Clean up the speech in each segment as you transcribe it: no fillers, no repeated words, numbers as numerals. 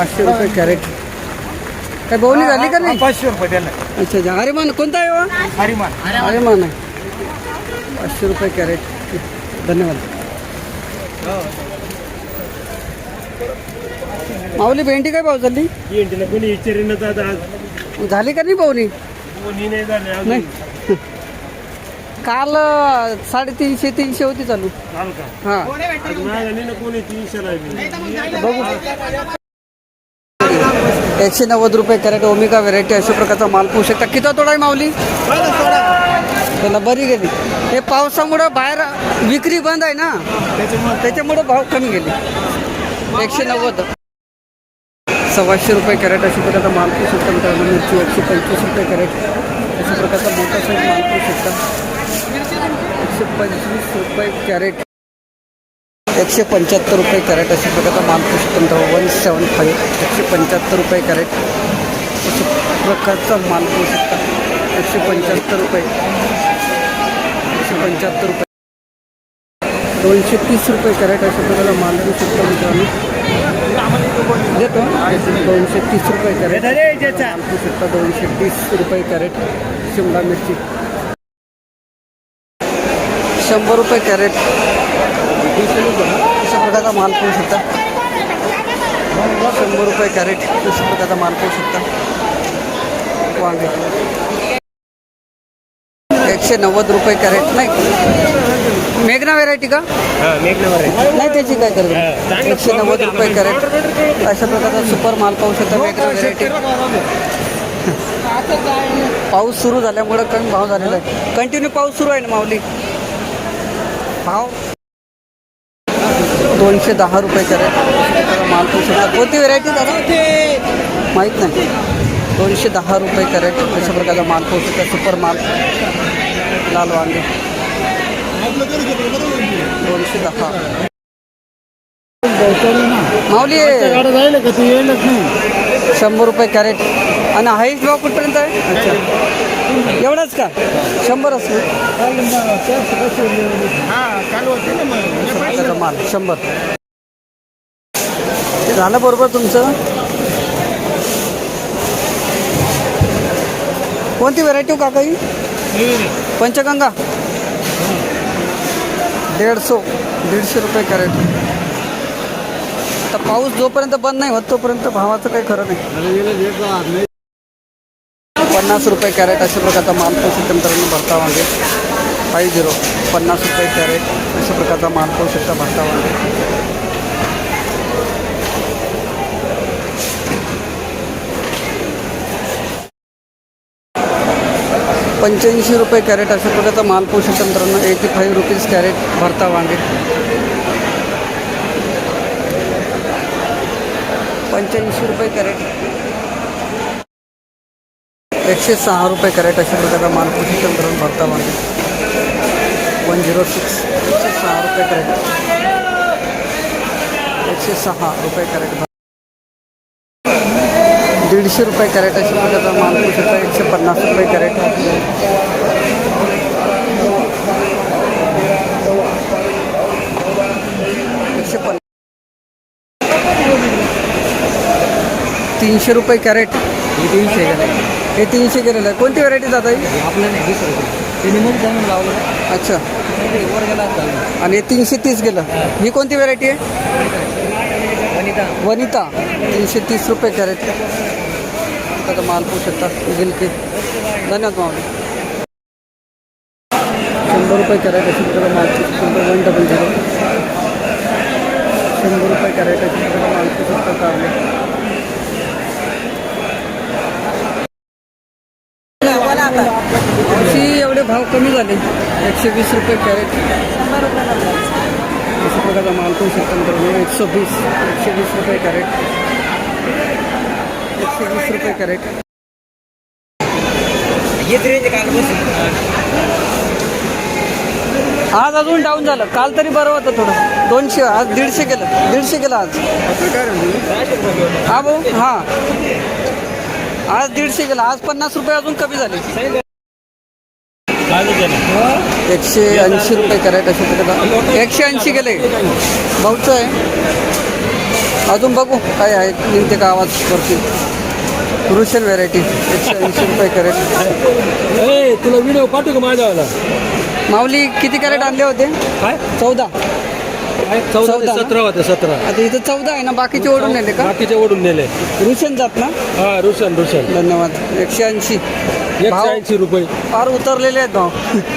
500 रुपये कॅरेट. काय बोवणी झाली का नाही? 500 रुपये द्यायला. अच्छा, हरिमान कोणता आहे हो? हरिमान. हरिमान आहे. 500 रुपये कॅरेट. धन्यवाद. माऊली भेंडी काय भाव झाली? कोणी विचारेन आज झाली का नाही बोवणी? कोणी नाही झाले नाही. काल 350-300 होती चालू. हां कोणी 300 बघू. 190 रुपये कॅरेट ओमिका व्हेरायटी अशा प्रकारचा माल पाहू शकता. किती तोडा आहे माऊली? त्याला बरी गेली. हे पावसामुळं बाहेर विक्री बंद आहे ना, त्याच्यामुळं भाव कमी गेले. 190. 125 रुपये कॅरेट अशा प्रकारचा माल पाहू शकता मित्रांनो. मिरची 125 रुपये कॅरेट अशा प्रकारचा मोठा साईज माल पाहू शकता. 125 रुपये कॅरेट. 175 रुपये कॅरेट अशा प्रकारचा माल पाहू शकता मित्रांनो. 175. 175 रुपये कॅरेट अशा प्रकारचा माल पाहू शकता. 175 रुपये. 175 रुपये. 230 रुपये कॅरेट अशा प्रकारचा माल पाहू शकता मित्रांनो. देतो 230 रुपये कॅरेट पाहू शकता. 230 रुपये कॅरेट. शिमला मिरची 100 रुपये कॅरेट अशा प्रकारचा माल पाहू शकता. 100 रुपये कॅरेट अशा प्रकारचा माल पाहू शकता. वांगे 190 रुपये कॅरेट. नाही, मेघना व्हेरायटी का? नाही, त्याची काय करतो? 190 रुपये कॅरेट अशा प्रकारचा सुपर माल पाहू शकता. मेघना व्हेरायटी. पाऊस सुरू झाल्यामुळं कमी भाव झालेला आहे. कंटिन्यू पाऊस सुरू आहे ना माऊली. भाव 210 रुपये कॅरेट माल पाहू शकता. कोणती व्हेरायटी दादा माहीत नाही. 210 रुपये कॅरेट अशा प्रकारचा माल पाहू शकता. सुपर माल. लाल वांगे 210. माऊली 100 रुपये कॅरेट. आणि हाईस्ट भाव कुठपर्यंत आहे? अच्छा, एवढाच का? 100 असतो माल. 100 झालं बरोबर तुमचं. कोणती व्हेरायटी काका ही? पंचगंगा 150 रुपये कॅरेट. आता पाऊस जोपर्यंत बंद नाही होत तोपर्यंत भावाचं काही खरं नाही. 50 रुपये कॅरेट अशा प्रकारचा माल पाहू शकता मित्रांनो. भरता वांगे 50. 50 रुपये कॅरेट अशा प्रकारचा माल पाहू शकता. भरता वांगे 85 रुपये कॅरेट अशा प्रकारचा माल पाहू शकता मित्रांनो. 85 रुपीज कॅरेट भरता वांगे 85 रुपये कॅरेट. 106 रुपये कॅरेट अशा प्रकारचा माल पाहू शकता मित्रांनो. भरता वांगे 106. 106 रुपये कॅरेट. 106 रुपये कॅरेट. 150 रुपये कॅरेट अशा प्रकारचा माल पाहू शकता. 150 रुपये कॅरेट. 150. 300 रुपये कॅरेट. हे 300 गेलं. हे 300 गेलेलं आहे. कोणती व्हेरायटी जात आहे? आपल्याला 20 रुपये ते निमून जाऊन लावलं. अच्छा, वर गेला. आणि हे 330 गेलं. ही कोणती व्हेरायटी आहे? वनिता 330 रुपये कॅरेट. आता माल पाहू शकता. गिलके. धन्यवाद मावली. 100 रुपये कॅरेट अशी प्रकारे माल 100 रुपये कॅरेट अशी प्रकारे माल पाहू शकता. कारले एवढे भाव कमी झाले. 120 रुपये कॅरेट अशा प्रकारचा माल पाहू शकता मित्रांनो. 120 रुपये कॅरेट. 120 रुपये कॅरेट. आज अजून डाऊन झालं. काल तरी बरं होतं थोडं. 200. आज 150 केलं. 150 केलं आज. हा भाऊ. हां, आज 150 केलं. आज 50 रुपये अजून कमी झाले. 180 रुपये कॅरेट अशा प्रकारचा. 180 गेले भाऊचं आहे. अजून बघू काय आहे निघते का आवाज वरती. रुशियन व्हेरायटी 180 रुपये कॅरेट. तुला व्हिडिओ पाठवू का माझ्यावाला? माऊली किती कॅरेट आणले होते? काय 14. 14 ना? 17 होते 17. आता इथं 14 आहे ना, बाकीचे ओढून नेले का? बाकीचे ओढून नेले. रुशियन जात ना. हा रुशन धन्यवाद. 180. 180 रुपये. फार उतरलेले आहेत भाव.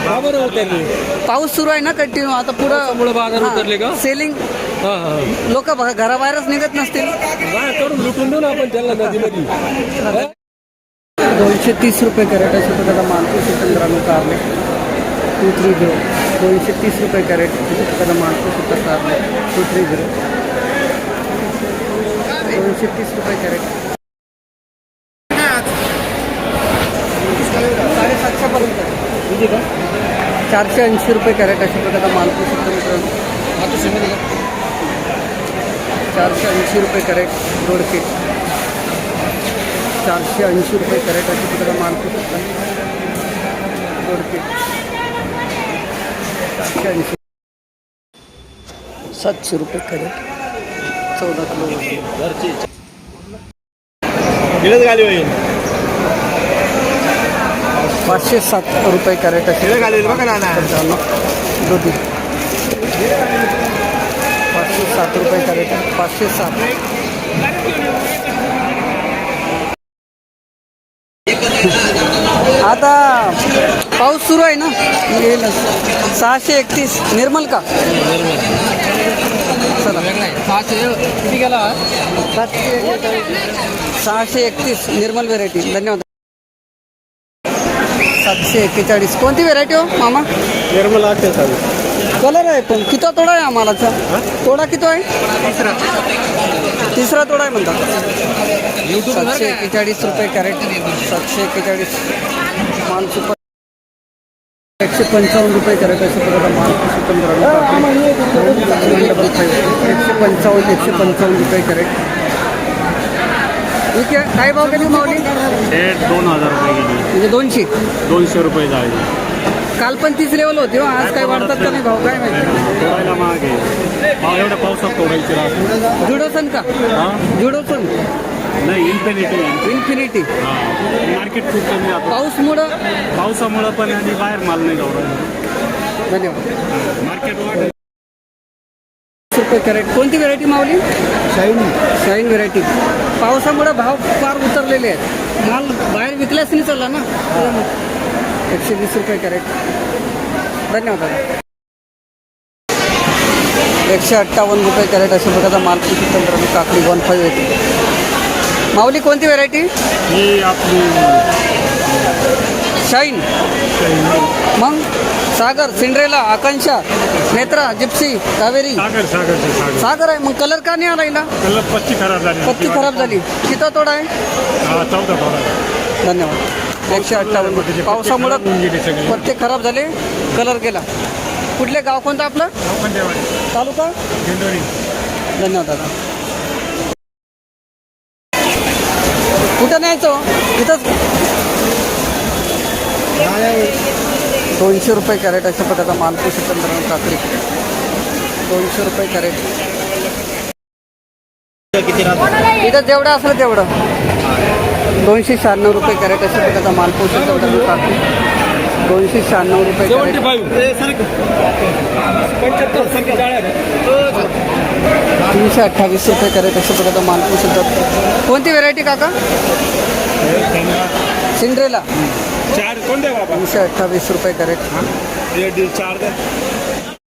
का बरं उतरले? पाऊस सुरू आहे ना कंटिन्यू. आता पावसामुळे बाजार उतरले का? सेलिंग हा हा लोक घराबाहेरच निघत नसतील. बाय करून लुटून देऊ ना आपण त्याला नदीमध्ये. 230 रुपये कॅरेट अशा प्रकारचा मालपूस चिकन कारले 230. 230 रुपये कॅरेट अशा प्रकारचा मालपूस चिकन कारले 230. 230 रुपये कॅरेट. 750 पर्यंत. 480 रुपये कॅरेट अशा प्रकारचा मालपूस चिकन मित्रांनो. 480 रुपये कॅरेट दोडके. 480 रुपये कॅरेट अशा प्रकारचा मालपूस चिकन दोडके. 480. 700 रुपये कॅरेट 14 किलो. गाडी होईल. 507 रुपये कॅरेट असे बघा ना दुधी. 507 रुपये कॅरेट. 507. आता पाऊस सुरू आहे ना, येईल 631 निर्मल का. चला 631 निर्मल व्हेरायटी. धन्यवाद. 741. कोणती व्हेरायटी हो मामा? निर्मला 28. कलर आहे पण किती तोडा आहे आम्हालाचा? तोडा किती आहे? तिसरा तोडा आहे म्हणतात. 741 रुपये कॅरेट. 741 माल सुपर. 155 रुपये कॅरेट अशा प्रकारचा माल सुपर. 155 रुपये कॅरेट. ठीक आहे. काय भाव केली माऊली? 2000 रुपये गेली. म्हणजे 200. 200 रुपये जायचे. काल पण 30 लेवल होती हो. आज काय वाढतात का नाही भाव काय माहिती. तोडायला महाग आहे. एवढ्या पावसात तोडायची राहते. जुडोसन का? हा जुडोसन नाही इन्फिनिटी. मार्केट खूप कमी आहे. पावसामुळं पण आणि बाहेर माल नाही जाऊ राहिला. धन्यवाद. मार्केट वाढ. रुपये कॅरेट. कोणती व्हेरायटी मावली? Shine variety. पावसामुळे भाव फार उतरलेले आहेत. माल बाहेर विकल्याच नाही चालला ना. 120 रुपये कॅरेट. धन्यवाद. 158 रुपये कॅरेट अशा प्रकारचा माल चिकन काकडी 158. माऊली कोणती व्हेरायटी? ही आपली शाईन. मग सागर, सिंड्रेला, आकांक्षा, नेत्रा, जिप्सी, कावेरी. सागर आहे. मग कलर का नाही आला हिला? पत्ती खराब झाली. किती तोडा आहे? 14 तोडा. धन्यवाद. 158. पावसामुळं पत्ते खराब झाले, कलर गेला. कुठले गाव कोणतं आपलं? तालुका धन्यवाद दादा. कुठं न्यायचं? इथंच. 200 रुपये कॅरेट अशा प्रकारचा मालपूस चिकन काकडी 200 रुपये कॅरेट. इथं जेवढं असलं तेवढं. 296 रुपये कॅरेट अशा प्रकारचा मालपूस चिकन काकडी 296 रुपये कॅरेट. 328 रुपये कॅरेट अशा प्रकारचा मालपूस चिकन. कोणती व्हेरायटी काका? सिंड्रेला. 4 कोणते बाबा? 328 रुपये कॅरेट. 4